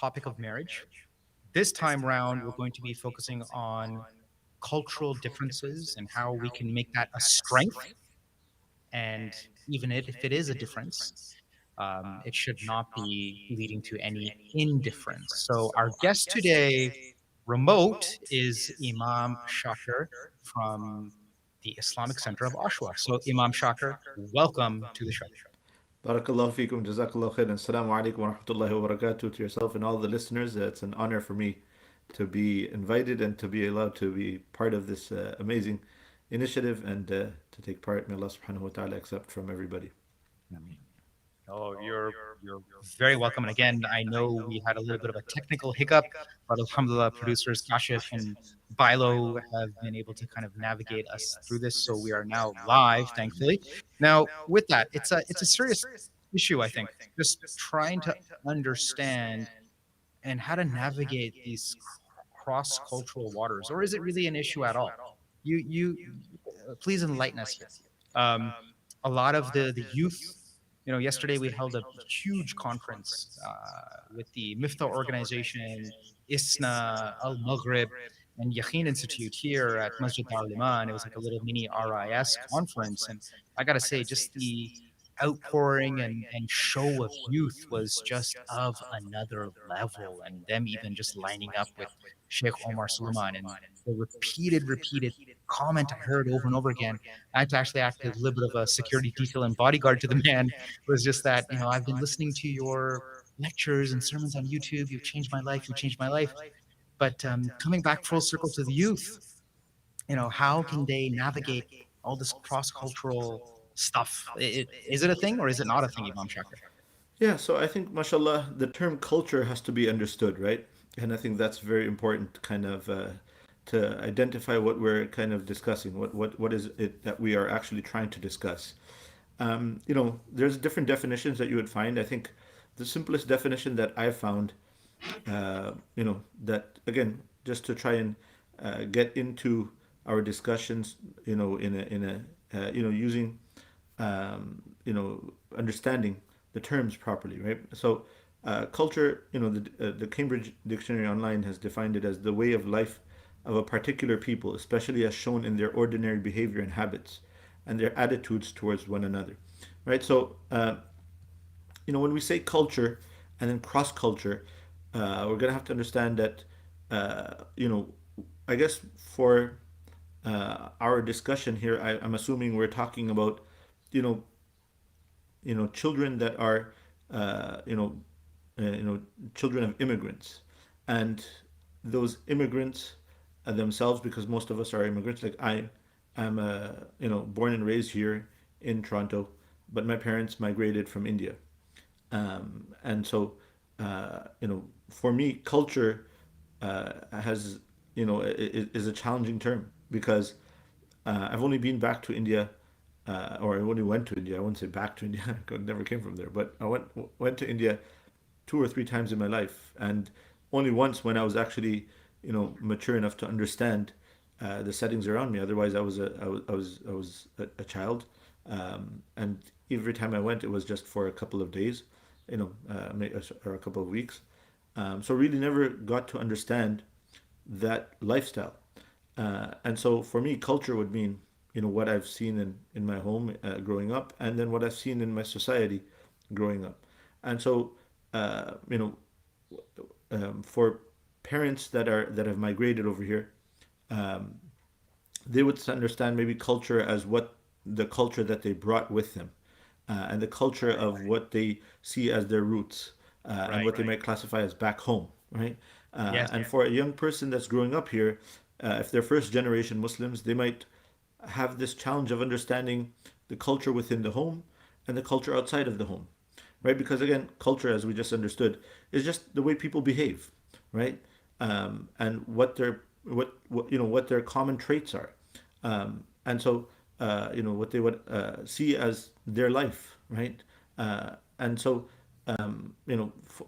topic of marriage. This time round, we're going to be focusing on cultural differences and how we can make that a strength. And even if it is a difference, it should not be leading to any indifference. So, our guest today, remote, is Imam Shakir from the Islamic Center of Oshawa. So, Imam Shakir, welcome to the show. Barakallahu feekum, jazakallahu khairan. Assalamu alaikum wa rahmatullahi wa barakatuh to yourself and all the listeners. It's an honor for me to be invited and to be allowed to be part of this amazing initiative and to take part. May Allah subhanahu wa ta'ala accept from everybody. Oh, you're very welcome. And again, I know we had a little bit of a technical hiccup, but alhamdulillah, producers Kashif and Bilo have been able to kind of navigate us through this. So we are now live, thankfully. Now, with that, it's a serious issue, I think. Just trying to understand and how to navigate these cross-cultural waters, or is it really an issue at all? You please enlighten us here. Um, a lot of the youth, yesterday we held a huge conference with the Mifta organization, ISNA, Al Maghrib, and Yaqeen Institute here at Masjid Dar Liman. It was like a little mini RIS conference. And I got to say, just the outpouring and show of youth was just of another level. And them even just lining up with Sheikh Omar Suleiman and the repeated comment I heard over and over again. I had to actually act as a little bit of a security detail and bodyguard to the man. Was just that, I've been listening to your lectures and sermons on YouTube. You've changed my life. You've changed my life. But coming back full circle to the youth, how can they navigate all this cross cultural stuff? Is it a thing or is it not a thing, Imam Shakir? Yeah, so I think, mashallah, the term culture has to be understood, right? And I think that's very important, kind of, to identify what we're kind of discussing. What is it that we are actually trying to discuss? There's different definitions that you would find. I think the simplest definition that I found, that again, just to try and get into our discussions, using, understanding the terms properly, right? So, culture, the Cambridge Dictionary Online has defined it as the way of life of a particular people, especially as shown in their ordinary behavior and habits and their attitudes towards one another, right? So, when we say culture and then cross culture, we're gonna have to understand that, I guess for our discussion here, I'm assuming we're talking about, you know, children that are, uh, you know, children of immigrants, and those immigrants themselves, because most of us are immigrants. Like I am, born and raised here in Toronto, but my parents migrated from India, and so, for me, culture has, is a challenging term because I've only been back to India, or I only went to India. I wouldn't say back to India. I never came from there, but I went to India two or three times in my life, and only once when I was actually, mature enough to understand the settings around me. Otherwise, I was a child, and every time I went, it was just for a couple of days, or a couple of weeks. So really never got to understand that lifestyle. And so for me, culture would mean, what I've seen in my home growing up, and then what I've seen in my society growing up. And so, uh, you know, for parents that have migrated over here, um, they would understand maybe culture as what the culture that they brought with them, and the culture of what they see as their roots, and Right. what they might classify as back home, right? Yes. And for a young person that's growing up here, if they're first generation Muslims, they might have this challenge of understanding the culture within the home and the culture outside of the home, right? Because again, culture, as we just understood, is just the way people behave, right? And what their common traits are, and so, what they would see as their life, right? And so,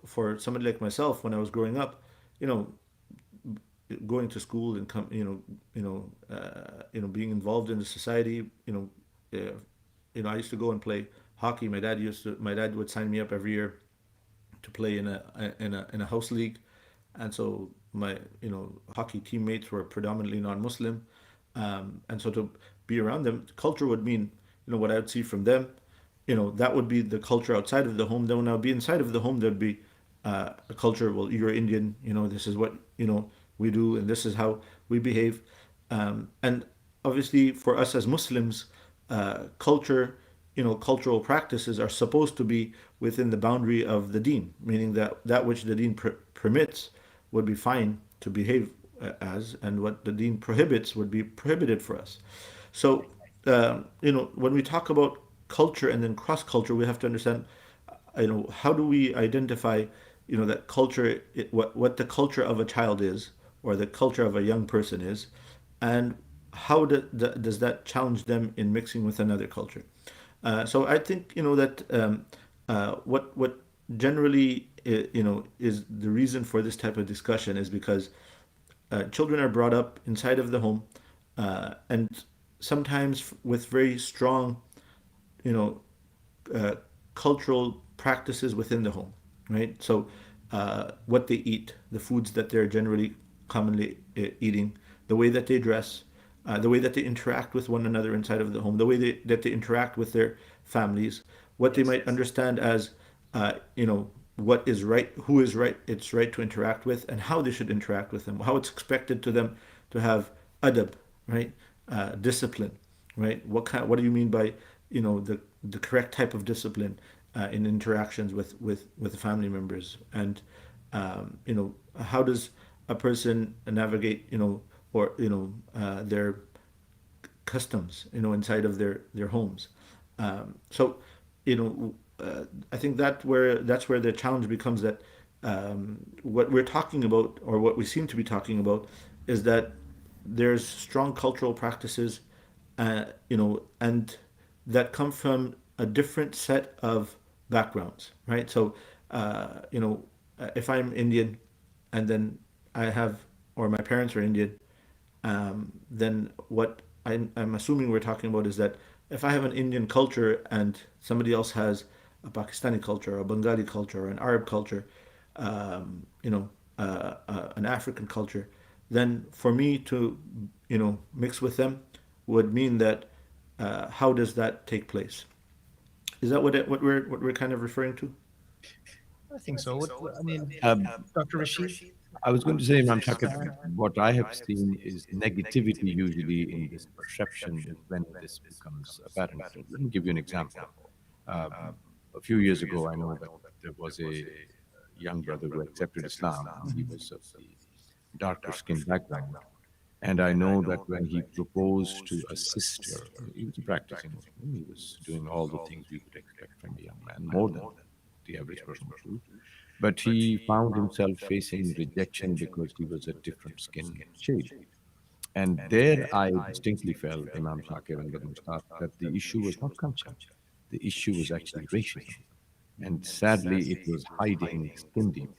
for somebody like myself, when I was growing up, you know, going to school and being involved in the society, I used to go and play hockey. My dad would sign me up every year to play in a house league, and so my hockey teammates were predominantly non-Muslim, and so to be around them, culture would mean what I would see from them. That would be the culture outside of the home. Then when I would be inside of the home, there'd be a culture. Well, you're Indian. This is what we do, and this is how we behave. And obviously, for us as Muslims, cultural practices are supposed to be within the boundary of the Deen, meaning that that which the Deen permits would be fine to behave as, and what the Deen prohibits would be prohibited for us. So, when we talk about culture and then cross culture, we have to understand, how do we identify, that culture, what the culture of a child is, or the culture of a young person is, and how does that challenge them in mixing with another culture? So I think that what generally is the reason for this type of discussion is because children are brought up inside of the home, and sometimes with very strong you know uh, cultural practices within the home, right? So, what they eat, the foods that they're generally commonly eating, the way that they dress, the way that they interact with one another inside of the home, the way that they interact with their families, what they Yes. might understand as, what is right, who is right, it's right to interact with, and how they should interact with them, how it's expected to them to have adab, right? Discipline, right? What do you mean by the correct type of discipline in interactions with the family members, and how does a person navigate or their customs inside of their homes. So you know I think that's where the challenge becomes that what we're talking about, or what we seem to be talking about, is that there's strong cultural practices, and that come from a different set of backgrounds, right? So, if I'm Indian, and then I have, or my parents are Indian, then what I'm assuming we're talking about is that if I have an Indian culture and somebody else has a Pakistani culture, or a Bengali culture, or an Arab culture, an African culture, then for me to mix with them would mean that how does that take place? Is that what we're kind of referring to? I think so. I mean, Um, Dr. Rashid? I was going to say, Imam Shakir, what I have seen is negativity usually in this perception is when this becomes apparent. So let me give you an example. Um, a few years ago, I know that there was a young brother who accepted Islam, and he was of the darker skin background. And I know that when he proposed to a sister, he was a practicing Muslim, he was doing all the things we would expect from a young man, more than the average person would do. But he found himself facing rejection because he was a different skin shade. And there I distinctly felt, Imam Shakir and the Mushtaq, that the issue was not culture. The issue was actually racism. And sadly, it was hiding skin deep.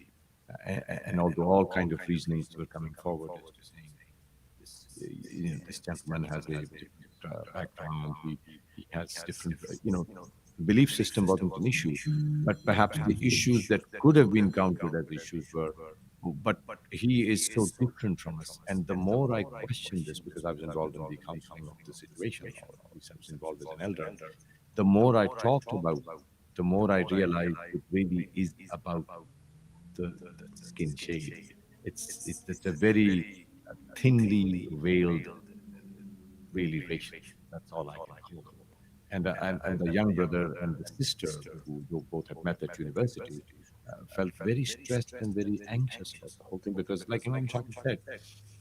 And although all kind of reasonings were coming forward as to saying this gentleman has a different background, he has different, belief system wasn't an issue, but perhaps the issues that could have been counted as issues were, but he is so different from us. And the more I questioned this, because I was involved in the counseling of the situation, or at least I was involved as an elder, the more I talked about, the more I realized it really is about the skin shade. It's a very thinly veiled, really racial. That's all I can call it. And the young brother and the sister who both had met at university felt very stressed and very anxious about the whole thing because, like Imam Shakir said,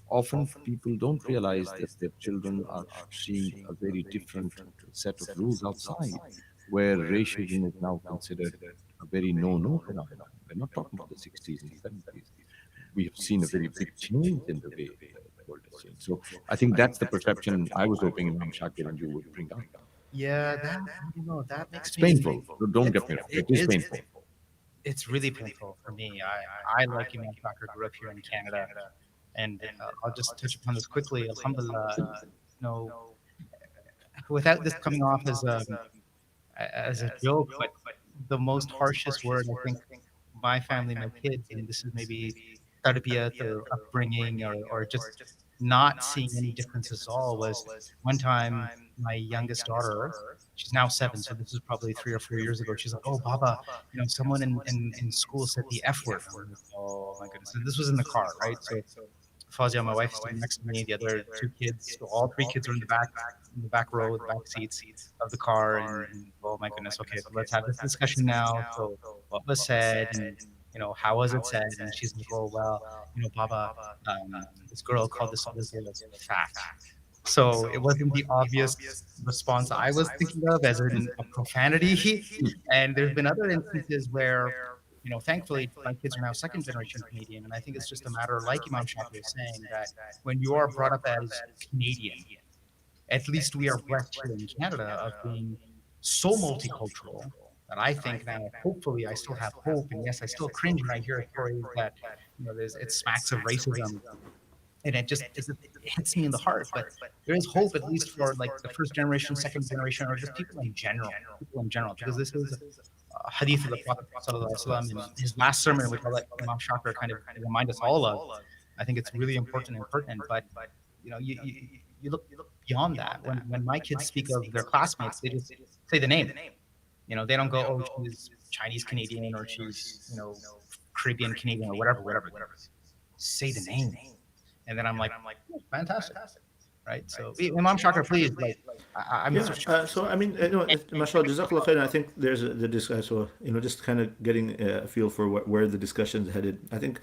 often people don't realize that their children are seeing a very different set of rules outside, where racism is now considered a very no-no phenomenon. We're not talking about the 60s and 70s. We have seen a very big change in the way the world has changed. So I think that's the perception I was hoping Imam Shakir and you would bring up. Yeah, that I don't know. That makes It's me. painful. Don't It's get me wrong. it It is is painful. it's really painful for me. I like Imam Shakir, grew up here in Canada, and I'll just touch upon this quickly. Alhamdulillah, no, without this coming off as a joke, but the most harshest word I think my family, my kids, and this is maybe tarbiyat or upbringing or just not seeing any differences at all was one time my youngest daughter, she's now 7, so this is probably 3 or 4 years ago. She's like, "Oh, Baba, someone in school said the F word." I'm like, "Oh my goodness." And this was in the car, right? So Fazia, my wife, is sitting next to me. The other 2 kids, so all 3 kids are in the back row, the back seats of the car, and oh my goodness, okay, so let's have this discussion now. So what was said, and how was it said? And she's like, "Oh well, Baba, this girl called this other girl fat." So it wasn't the obvious response I was thinking of, as in a profanity. And there's been other instances where, thankfully, my kids are now second generation Canadian, and I think it's just a matter, like Imam Shakir was saying, that when you are brought up as Canadian, at least we are blessed here in Canada of being so multicultural that I think now, hopefully, I still have hope. And yes, I still cringe when I hear stories that, it smacks of racism, and it hits me in the heart. But there is hope, at least for like the first generation, second generation, or just people in general, because this is a hadith of the Prophet Sallallahu Alaihi Wasallam in his last sermon, which I'll let Imam Shakir kind of remind us all of. I think it's really important and pertinent. But you look beyond that. When my kids speak of their classmates, they just say the name. They don't go, "Oh, she's Chinese Canadian," or she's Caribbean Canadian, or whatever. Say the name. And then I'm like, "Oh, fantastic." Right? So, Imam Shakir, please, like, I'm Yeah. so So I mean, mashallah, jazakallah khair. I think there's the discussion. So just kind of getting a feel for where the discussion's headed. I think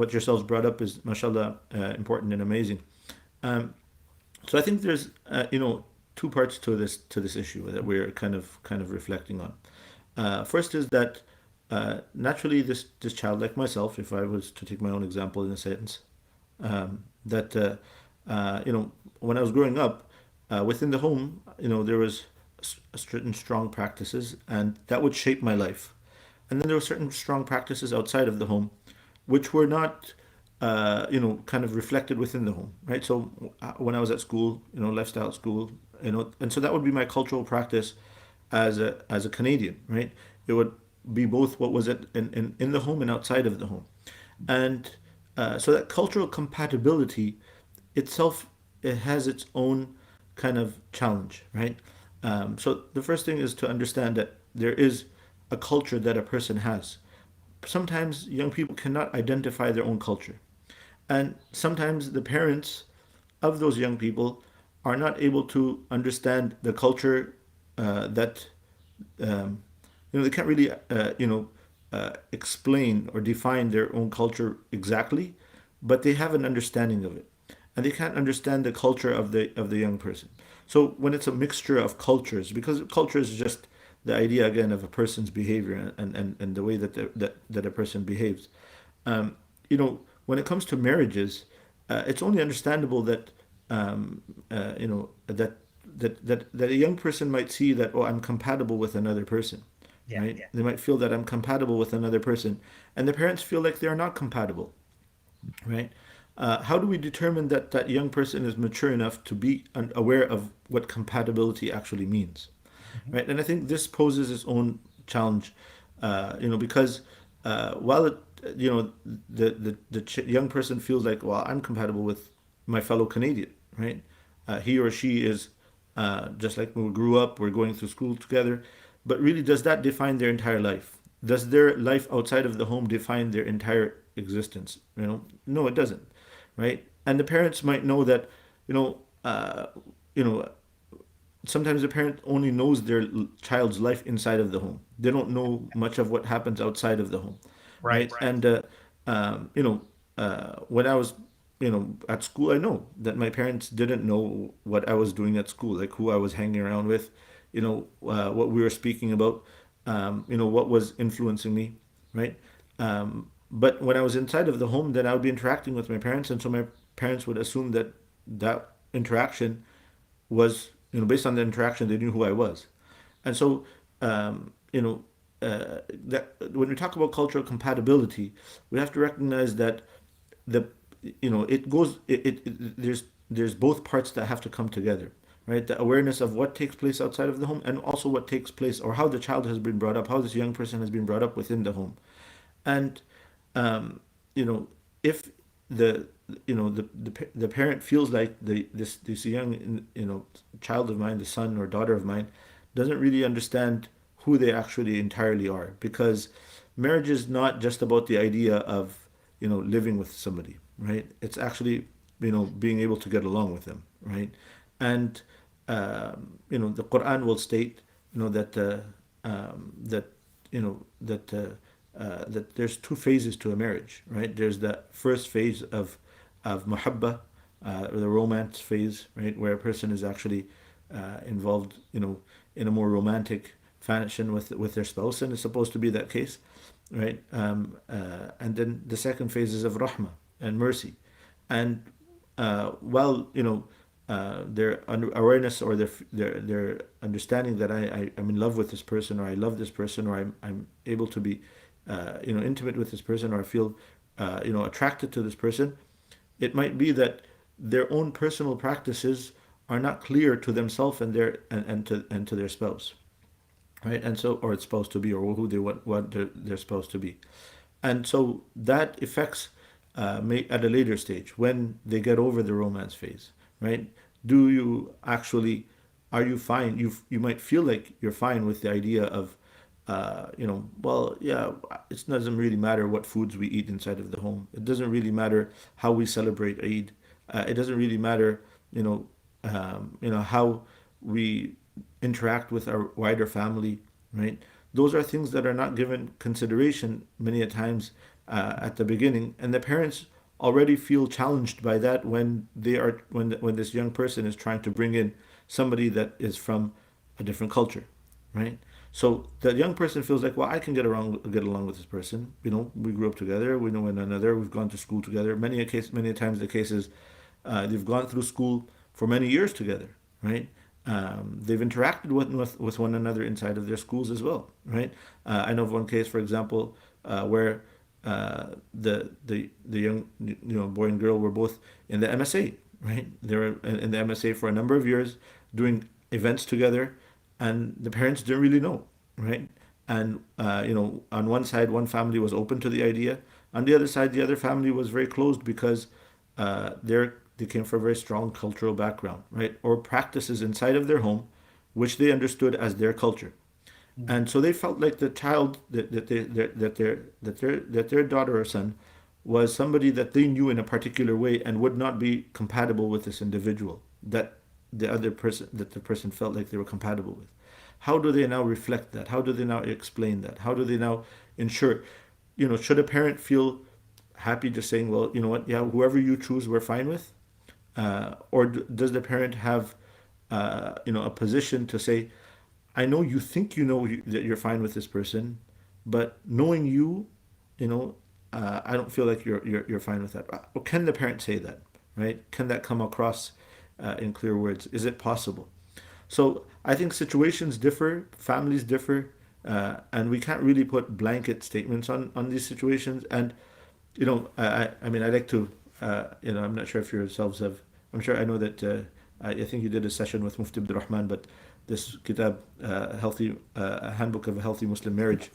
what yourselves brought up is mashallah important and amazing. Um, so I think there's two parts to this issue that we're kind of reflecting on. First is that naturally this child, like myself, if I was to take my own example in a sentence, that when I was growing up within the home, there was certain strong practices, and that would shape my life. And then there were certain strong practices outside of the home, which were not, kind of reflected within the home, right? So when I was at school, lifestyle at school, and so that would be my cultural practice as a Canadian, right? It would be both what was in the home and outside of the home, and so that cultural compatibility itself, it has its own kind of challenge, right? So the first thing is to understand that there is a culture that a person has. Sometimes young people cannot identify their own culture, and sometimes the parents of those young people are not able to understand the culture that they can't really explain or define their own culture exactly, but they have an understanding of it, and they can't understand the culture of the young person. So when it's a mixture of cultures, because culture is just the idea again of a person's behavior and the way that a person behaves. When it comes to marriages, it's only understandable that that a young person might see that, oh, I'm compatible with another person, yeah, right? They might feel that I'm compatible with another person, and the parents feel like they're not compatible, right? How do we determine that that young person is mature enough to be aware of what compatibility actually means, hmm right? And I think this poses its own challenge, because while it, young person feels like, well, I'm compatible with my fellow Canadian, right? He or she is just like when we grew up, we're going through school together. But really, does that define their entire life? Does their life outside of the home define their entire existence? No, it doesn't, right? And the parents might know that, you know, uh, you know, sometimes the parent only knows their child's life inside of the home. They don't know much of what happens outside of the home, right. right? And when I was at school, I know that my parents didn't know what I was doing at school, like who I was hanging around with, what we were speaking about, what was influencing me, right? But when I was inside of the home, then I would be interacting with my parents, and so my parents would assume that that interaction was, based on the interaction, they knew who I was. And so, that when we talk about cultural compatibility, we have to recognize that the, it goes, there's both parts that have to come together, right? The awareness of what takes place outside of the home, and also what takes place, or how the child has been brought up, how this young person has been brought up within the home. And you know, if the the parent feels like this young child of mine, the son or daughter of mine, doesn't really understand who they actually entirely are, because marriage is not just about the idea of living with somebody, right? It's actually being able to get along with them, right? And the Quran will state that that that there's two phases to a marriage, right? There's the first phase of muhabba, or the romance phase, right, where a person is actually involved, in a more romantic fashion with their spouse, and it's supposed to be that case, right? And then the second phase is of rahma and mercy, and while their awareness, or their understanding that I'm in love with this person, or I love this person, or I'm able to be intimate with this person, or I feel attracted to this person, it might be that their own personal practices are not clear to themselves and to their spouse, right? And so, or it's supposed to be, or who they want they're supposed to be. And so that affects at a later stage, when they get over the romance phase, right? Do you actually, are you fine? You might feel like you're fine with the idea of, well, yeah, it doesn't really matter what foods we eat inside of the home. It doesn't really matter how we celebrate Eid. It doesn't really matter, how we interact with our wider family, right? Those are things that are not given consideration many a times at the beginning, and the parents already feel challenged by that when when this young person is trying to bring in somebody that is from a different culture, right? So the young person feels like, well, I can get along with this person. We grew up together. We know one another. We've gone to school together. Many times the case is they've gone through school for many years together, right? They've interacted with one another inside of their schools as well, right? I know of one case, for example, where the young boy and girl were both in the MSA, right? They were in the MSA for a number of years, doing events together, and the parents didn't really know, right? And on one side, one family was open to the idea. On the other side, the other family was very closed, because they came from a very strong cultural background, right? Or practices inside of their home, which they understood as their culture. And so they felt like the child that their daughter or son was somebody that they knew in a particular way, and would not be compatible with this individual that the person felt like they were compatible with. How do they now reflect that? How do they now explain that? How do they now ensure? Should a parent feel happy just saying, well, you know what, yeah, whoever you choose, we're fine with, or does the parent have a position to say, I know you think that you're fine with this person, but knowing you know, I don't feel like you're fine with that. Or can the parent say that, right? Can that come across in clear words? Is it possible? So I think situations differ, families differ, and we can't really put blanket statements on these situations. And I mean, I like to, I'm not sure if yourselves have. I'm sure I know that. I think you did a session with Mufti Abdul Rahman, but this kitab, healthy, a handbook of a healthy Muslim marriage,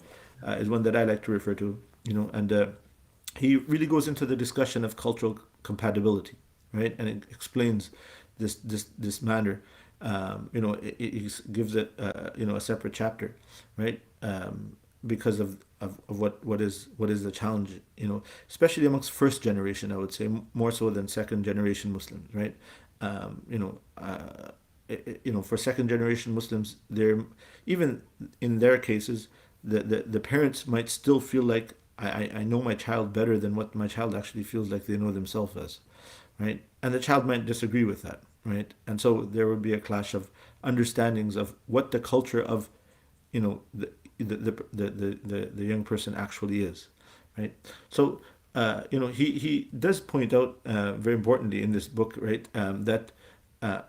is one that I like to refer to. And he really goes into the discussion of cultural compatibility, right? And it explains this matter. He gives it a separate chapter, right? Because of what is the challenge, especially amongst first generation, I would say, more so than second generation Muslims, right? Um, you know, uh, for second generation Muslims, they're even in their cases, the parents might still feel like I know my child better than what my child actually feels like they know themselves as, right? And the child might disagree with that, right? And so there would be a clash of understandings of what the culture of, you know, the young person actually is, right? So, he does point out very importantly in this book, right, that, uh,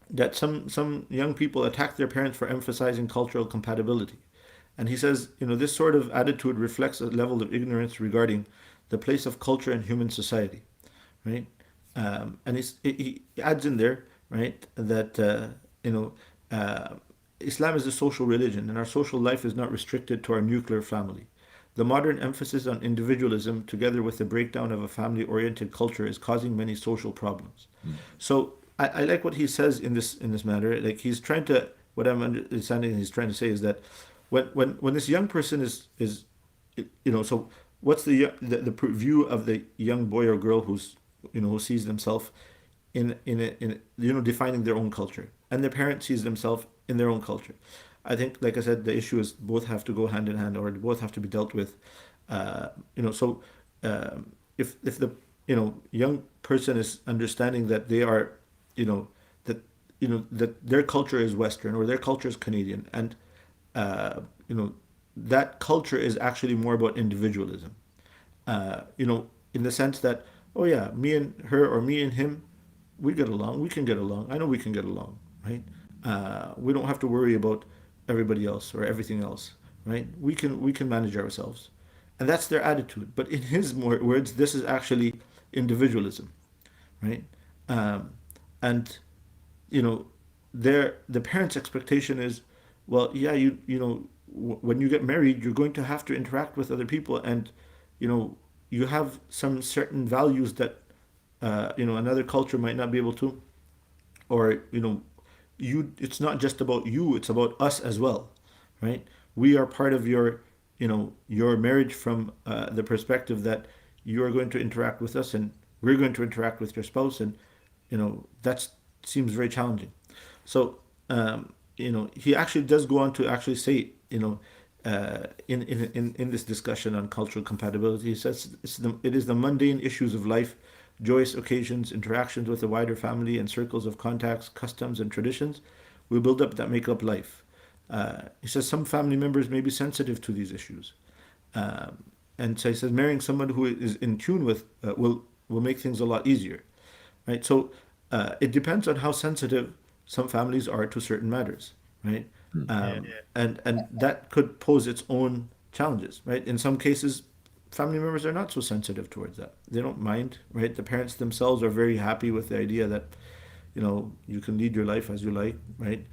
that some young people attack their parents for emphasizing cultural compatibility. And he says, this sort of attitude reflects a level of ignorance regarding the place of culture in human society, right? And he adds in there, right, that you know uh, Islam is a social religion, and our social life is not restricted to our nuclear family. The modern emphasis on individualism, together with the breakdown of a family oriented culture, is causing many social problems. Mm. So I like what he says in this matter. Like he's trying to, what I'm understanding he's trying to say is that when this young person is so what's the view of the young boy or girl who's who sees themselves in defining their own culture, and their parent sees themselves in their own culture. I think, like I said, the issue is both have to go hand in hand, or both have to be dealt with. So if the young person is understanding that they are that that their culture is Western or their culture is Canadian, and uh, you know that culture is actually more about individualism. In the sense that, oh yeah, me and her or me and him, we get along. We can get along. I know we can get along, right? We don't have to worry about everybody else or everything else, right? We can manage ourselves, and that's their attitude. But in his more words, this is actually individualism, right? Um, and you know, the parents' expectation is, well, yeah, when you get married, you're going to have to interact with other people, and you know, you have some certain values that another culture might not be able to, or it's not just about you, it's about us as well, right? We are part of your marriage from the perspective that you are going to interact with us, and we're going to interact with your spouse, and that seems very challenging. So he actually does go on to actually say, in this discussion on cultural compatibility, he says it is the mundane issues of life, joyous occasions, interactions with the wider family, and circles of contacts, customs, and traditions we build up that make up life. He says some family members may be sensitive to these issues. Um, and so he says marrying someone who is in tune with will make things a lot easier, right? So it depends on how sensitive some families are to certain matters, right? Mm. Yeah. And that could pose its own challenges, right? In some cases, family members are not so sensitive towards that. They don't mind, right? The parents themselves are very happy with the idea that you can lead your life as you like, right?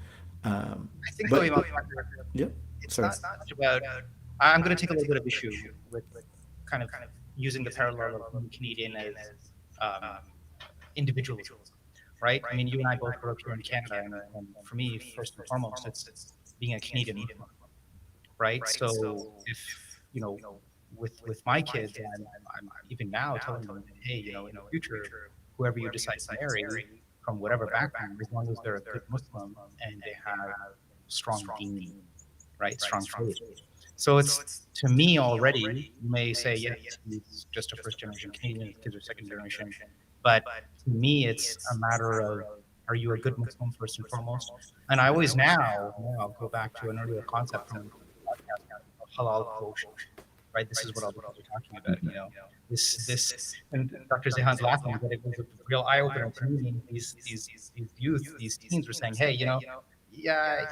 I think though, But Imam Shakir, yeah, it's sorry. not so much about. I'm going to take a little bit of issue with kind of using the parallel of being Canadian as um, individualism, right? I mean, you and I both grew up here in Canada, and for me, first and foremost, it's being a Canadian Muslim, right? So if you know, with my kids, I'm even now telling them, hey, in the future, whoever you decide to marry from whatever background, as long as they're a good Muslim and they have strong deen, right, strong faith. So it's to me already. You may say yes, he's just a first generation Canadian, his kids are second generation, but to me, it's a matter of are you a good Muslim first and foremost? And I always now go back to an earlier concept from the podcast of halal kosher, right? This is what all the kids are talking about. This, and Dr. Zehan's laughing, but it was a real eye opener to me. These youth, these teens were saying, hey, yeah,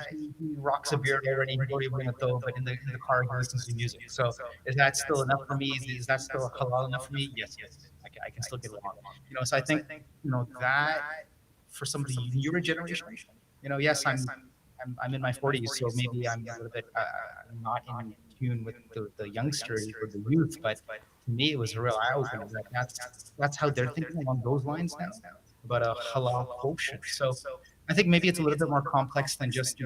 he rocks a beard already. He don't even bring a though, but in the car he listens to music. So is that still enough for me? Is that still halal enough for me? Yes, yes. I can still get along. So I think that for somebody in your generation, yes, I'm in my 40s, so maybe I'm a little bit not in tune with the youngsters or the youth, but to me it was a real eye opener that that's how they're thinking along those lines now about a halal quotient. So I think maybe it's a little bit more complex than just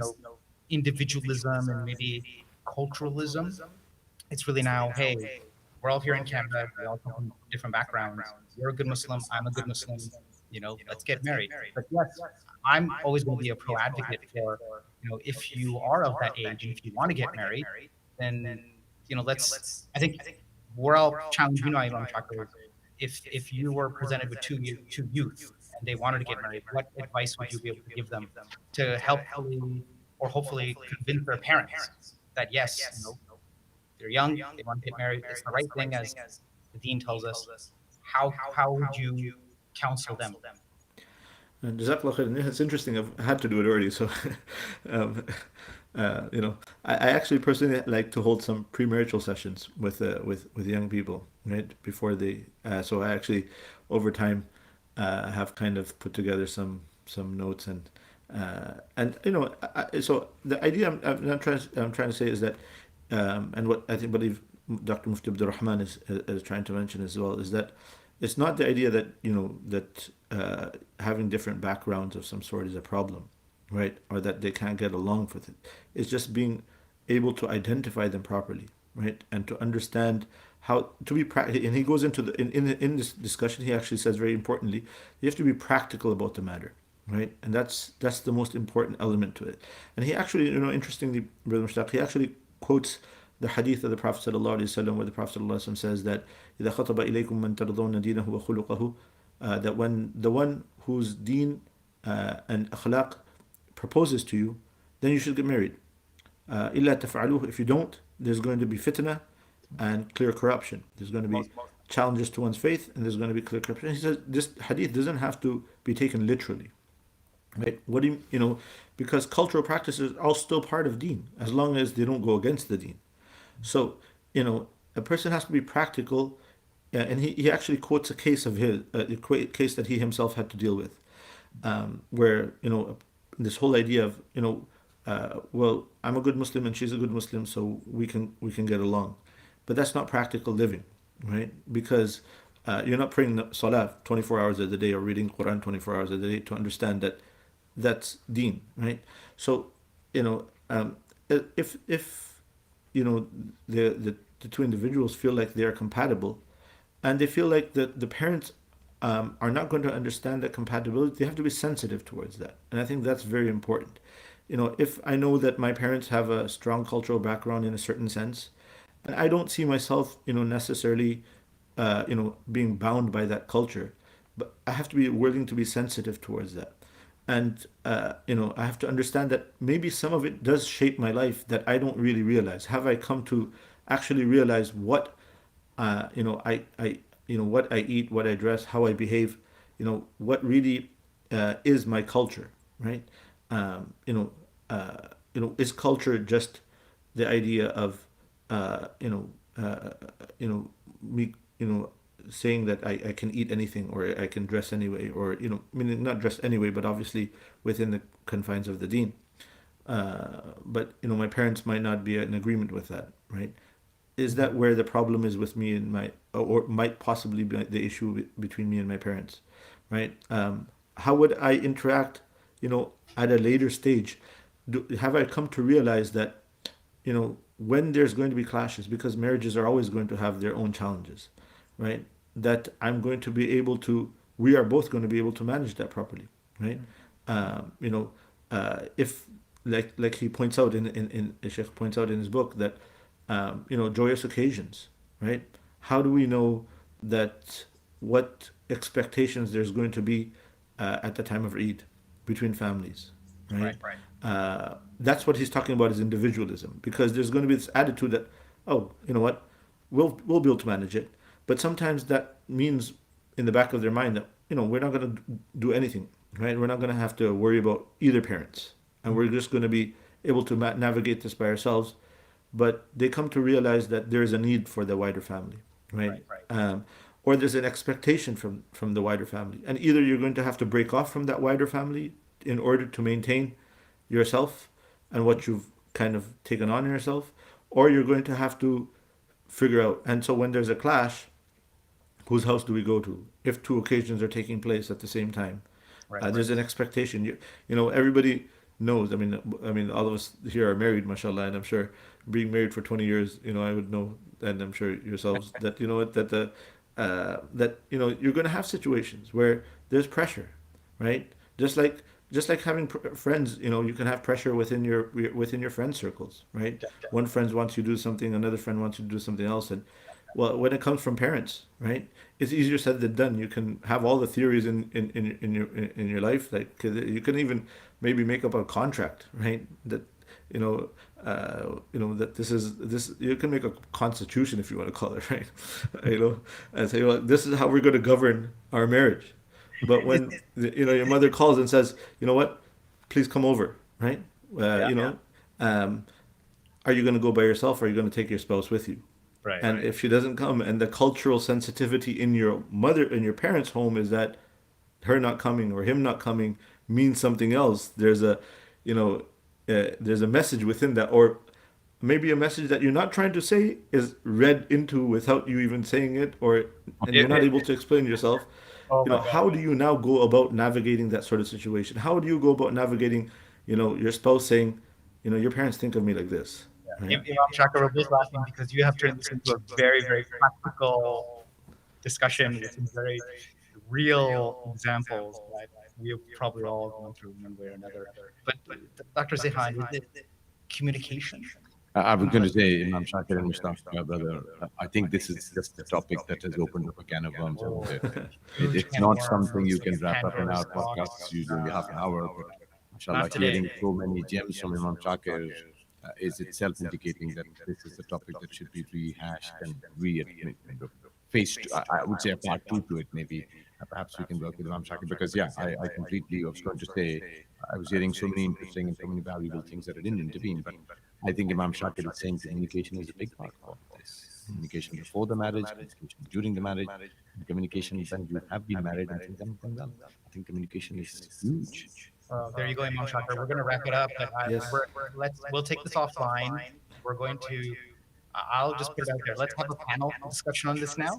individualism and maybe culturalism. It's really now, hey, we're all here in Canada. We all come from different backgrounds. You're a good Muslim. I'm a good Muslim. Let's get married. But yes, I'm always going to be a pro advocate for, if you are of that age and if you want to get married, then, I think we're all challenged, Imam Chakra, is if you were presented with two youth and they wanted to get married, what advice would you be able to give them to helpfully or hopefully convince their parents that yes, they're young, they want to get married, it's the right thing as the dean tells us. How would you counsel them? And Jazakallah khair. Yeah, it's interesting. I've had to do it already, so um, I actually personally like to hold some premarital sessions with young people, right before they. So I actually, over time, have kind of put together some notes, and so the idea I'm trying to say is that, and what I think, believe Dr. Mufti Abdul Rahman is trying to mention as well, is that it's not the idea that that having different backgrounds of some sort is a problem, right? Or that they can't get along with it. It's just being able to identify them properly, right? And to understand how to be practical. And he goes into in this discussion, he actually says very importantly, you have to be practical about the matter, right? And that's the most important element to it. And he actually, interestingly, Brother Mushtaq, he actually quotes the hadith of the Prophet ﷺ, where the Prophet ﷺ says that إذا خطب إليكم من ترضون دينه وخلقه, that when the one whose deen and akhlaq proposes to you, then you should get married. إلا تفعلوه, if you don't, there's going to be fitna and clear corruption. There's going to be challenges to one's faith, and there's going to be clear corruption. He says this hadith doesn't have to be taken literally, right? What do because cultural practices are still part of deen, as long as they don't go against the deen. So, a person has to be practical, and he actually quotes a case of his, a case that he himself had to deal with, where, this whole idea of, well, I'm a good Muslim and she's a good Muslim, so we can get along. But that's not practical living, right? Because you're not praying salah 24 hours of the day or reading Quran 24 hours of the day to understand that that's deen, right? So, if the two individuals feel like they are compatible, and they feel like the parents are not going to understand that compatibility, they have to be sensitive towards that. And I think that's very important. If I know that my parents have a strong cultural background in a certain sense, and I don't see myself, necessarily, being bound by that culture, but I have to be willing to be sensitive towards that. And, I have to understand that maybe some of it does shape my life that I don't really realize. Have I come to actually realize what, what I eat, what I dress, how I behave, what really is my culture, right? Is culture just the idea of, me, saying that I can eat anything or I can dress anyway, or, meaning not dress anyway, but obviously within the confines of the deen. But, my parents might not be in agreement with that, right? Is that where the problem is with me and or might possibly be the issue between me and my parents, right? How would I interact, at a later stage? Have I come to realize that, when there's going to be clashes, because marriages are always going to have their own challenges, right? That we are both going to be able to manage that properly, right? If like he points out in Sheikh points out in his book that joyous occasions, right? How do we know that what expectations there's going to be at the time of Eid between families, right? Right. That's what he's talking about is individualism, because there's going to be this attitude that, oh, you know what, we'll be able to manage it, but sometimes that means in the back of their mind that we're not going to do anything, right? We're not going to have to worry about either parents, and we're just going to be able to navigate this by ourselves. But they come to realize that there is a need for the wider family, right? Or there's an expectation from the wider family, and either you're going to have to break off from that wider family in order to maintain yourself and what you've kind of taken on yourself, or you're going to have to figure out. And so when there's a clash, whose house do we go to? If two occasions are taking place at the same time, there's an expectation. Everybody knows. I mean, all of us here are married, mashallah, and I'm sure being married for 20 years, I would know, and I'm sure yourselves that you're going to have situations where there's pressure, right? Just like having friends, you can have pressure within your friend circles, right? One friend wants you to do something, another friend wants you to do something else, and well, when it comes from parents, right, it's easier said than done. You can have all the theories in your life, like you can even maybe make up a contract, right? That that this you can make a constitution if you want to call it, right? And say, well, this is how we're going to govern our marriage. But when your mother calls and says, you know what, please come over, right? Are you going to go by yourself, or are you going to take your spouse with you? And if she doesn't come, and the cultural sensitivity in your parents' home is that her not coming or him not coming means something else. There's a message within that, or maybe a message that you're not trying to say is read into without you even saying it, or and you're It, not it, able to explain yourself. oh my How God. do you now go about navigating that sort of situation? How do you go about navigating, your spouse saying, your parents think of me like this, right? Imam Shakir, we're both laughing because you have turned this into a very, very practical discussion with some very real examples that we have probably all gone through in one way or another. But Dr. Zehan, is it communication? I was going to say, Imam Shakir and Mushtaq, my brother, I think this is just a topic that has opened up a can of worms over Oh, there. huge It's can of not something worms, you can wrap up in Pandora's our box. podcast, usually half an hour, but Not mashallah, today. hearing so many gems from Imam Shakir is itself indicating that this is a topic that should be rehashed and faced. I would say a part two to it, maybe. Perhaps we can work with Imam Shakir because, yeah, I completely I was going to say, I was hearing so many interesting and so many valuable things that I didn't intervene, but I think Imam Shakir is saying communication is a big part of all of this. Communication before the marriage, communication during the marriage, and communication when you have been married and things haven't gone well. I think communication is huge. There you go, Imam Shakir. We're going to wrap it up, but Yes. we'll take this offline. We're going to. I'll just put it out there. Let's have a panel discussion on this now.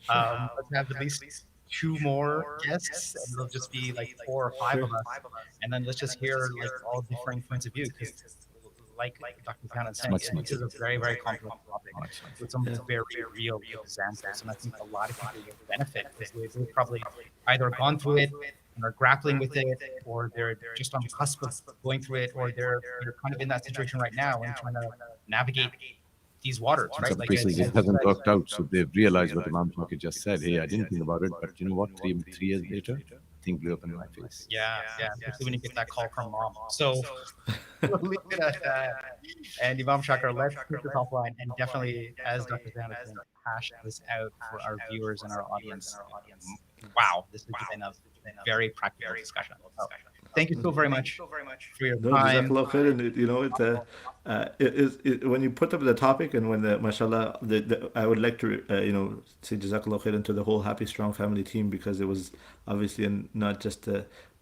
Sure. Let's have at least two more guests, and it'll just be like four or five Sure. of us, and then let's just hear like all differing points of view. Because, like Dr. Khan is saying, Much, much. this is a very, very complex topic Much, much. with some Yeah. very real examples, and I think a lot of people will benefit because they've probably either gone through it and are grappling with it, or they're just on the cusp of going through it, or they're kind of in that situation right now and trying to navigate these waters, In right? some Like cases, it hasn't worked out, so they've realized what Imam Shakir just said. Hey, I didn't think about it, but you know what? Three years later, thing blew up in my face. yeah, especially when you get that call from mom. So we'll leave it at that. And Imam Shakir, let's keep this offline and definitely, as Dr. Zan has been, hash this out for our viewers and our audience. Wow, this has been a very practical discussion. So, thank you so very much for your No, time. Jazakallah khair. And it is when you put up the topic and when mashallah, I would like to, say Jazakallah khair to the whole Happy Strong Family team because it was obviously not just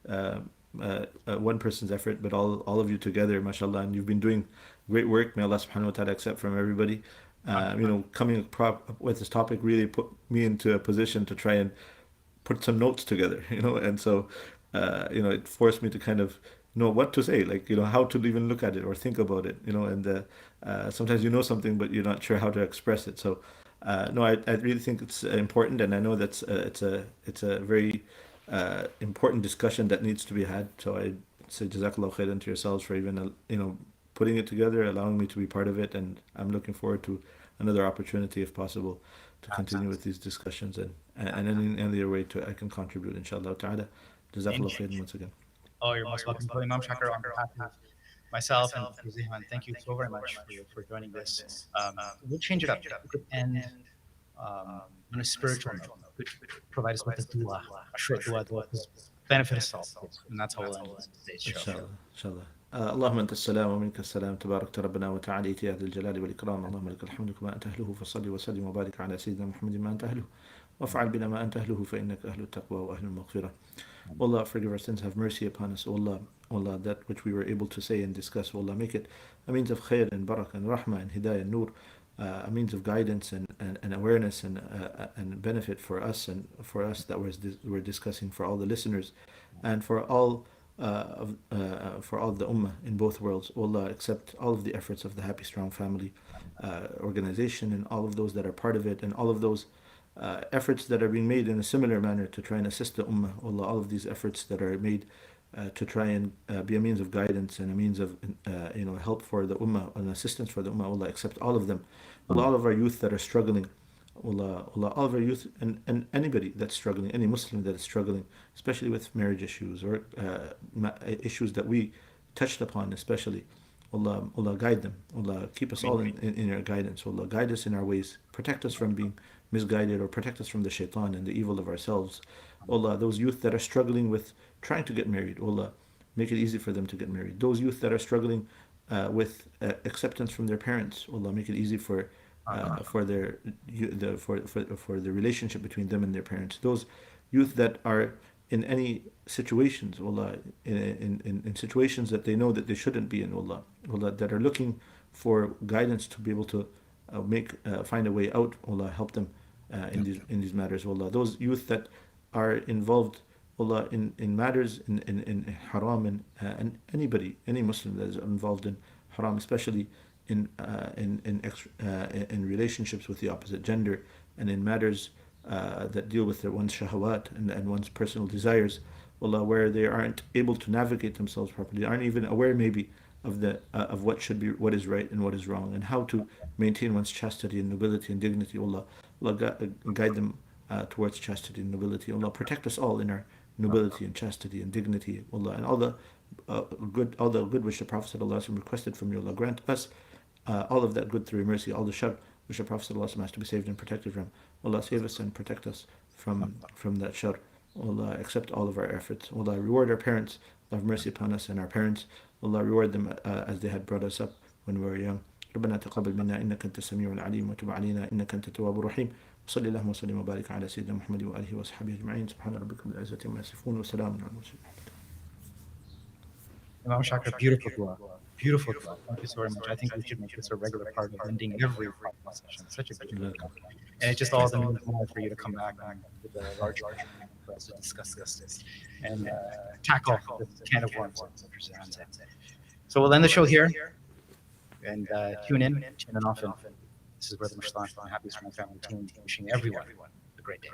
one person's effort, but all of you together, mashallah. And you've been doing great work. May Allah subhanahu wa ta'ala accept from everybody. Coming up with this topic really put me into a position to try and put some notes together, and so, it forced me to kind of know what to say, like, how to even look at it or think about it, and sometimes you know something, but you're not sure how to express it. So, no, I really think it's important, and I know that's it's a very important discussion that needs to be had. So I say Jazakallah khairan to yourselves for even, putting it together, allowing me to be part of it, and I'm looking forward to another opportunity, if possible, to continue with these discussions and any other way I can contribute, inshallah ta'ala. Jazakallah khairan once again. Oh, you're most welcome. So, Imam Shakir, on behalf of myself and Dr. Zihan, thank you so very much for joining this. We'll change it up. We could end on a spiritual note. We could provide us with a dua, a short dua to benefit us all. And that's how we'll end today's show. inshallah, inshallah. اللهم انت السلام ومنك السلام تبارك ربنا وتعالى يا ذا الجلال والاكرام اللهم لك الحمد كما انت اهله فصل وسلم وبارك على سيدنا محمد ما انت اهله وافعل بنا ما انت اهله فانك اهل التقوى واهل المغفره. O Allah, forgive our sins, have mercy upon us. O Allah, that which we were able to say and discuss, O Allah, make it a means of khair and barakah and rahmah and hidayah and nur, a means of guidance and awareness and benefit for us and for us that we're discussing, for all the listeners and for all for all the ummah in both worlds. O Allah, accept all of the efforts of the Happy Strong Family organization and all of those that are part of it and all of those efforts that are being made in a similar manner to try and assist the ummah. Allah, all of these efforts that are made to try and be a means of guidance and a means of help for the ummah and assistance for the ummah. Allah, accept all of them. Allah, all of our youth that are struggling. Allah, all of our youth and anybody that's struggling, any Muslim that is struggling, especially with marriage issues or issues that we touched upon, especially. Allah, guide them. Allah, keep us all in your guidance. Allah, guide us in our ways. Protect us from being misguided or protect us from the shaitan and the evil of ourselves. Allah, those youth that are struggling with trying to get married, Allah, make it easy for them to get married. Those youth that are struggling with acceptance from their parents, Allah, make it easy for their for the relationship between them and their parents. Those youth that are in any situations, Allah, in situations that they know that they shouldn't be in, Allah, that are looking for guidance to be able to find a way out. Allah help them Yeah. in these matters. Allah, those youth that are involved, Allah, in matters in haram, and anybody, any Muslim that is involved in haram, especially in relationships with the opposite gender, and in matters that deal with their one's shahawat and one's personal desires, Allah, where they aren't able to navigate themselves properly, aren't even aware maybe of what should be, what is right and what is wrong, and how to maintain one's chastity and nobility and dignity. Allah, guide them towards chastity and nobility. Allah, protect us all in our nobility and chastity and dignity. Allah, and all the good which the Prophet ﷺ requested from you. Allah, grant us all of that good through your mercy, all the shar which the Prophet ﷺ has to be saved and protected from. Allah, save us and protect us from that shar. Allah, accept all of our efforts. Allah, reward our parents. Allah, have mercy upon us and our parents. Allah, reward them as they had brought us up when we were young. ربنا تقبل منا إنك أنت السميع العليم وتب علينا إنك أنت التواب الرحيم وصلى اللهم وسلم وبارك على سيدنا محمد وآله وصحبه أجمعين سبحان ربك رب العزة عما يصفون وسلام على المرسلين. Imam Shakir, beautiful dua. Beautiful dua. Thank you so very much. I think we should make this a regular part of ending every podcast session. Such a good dua. And it just all the means more for you to come back and with a larger for us to discuss this and tackle this can of worms that surrounds it. So we'll end the show here and tune in often. This is Brother Mushlan from the Happy Strong Family Team, wishing everyone a great day.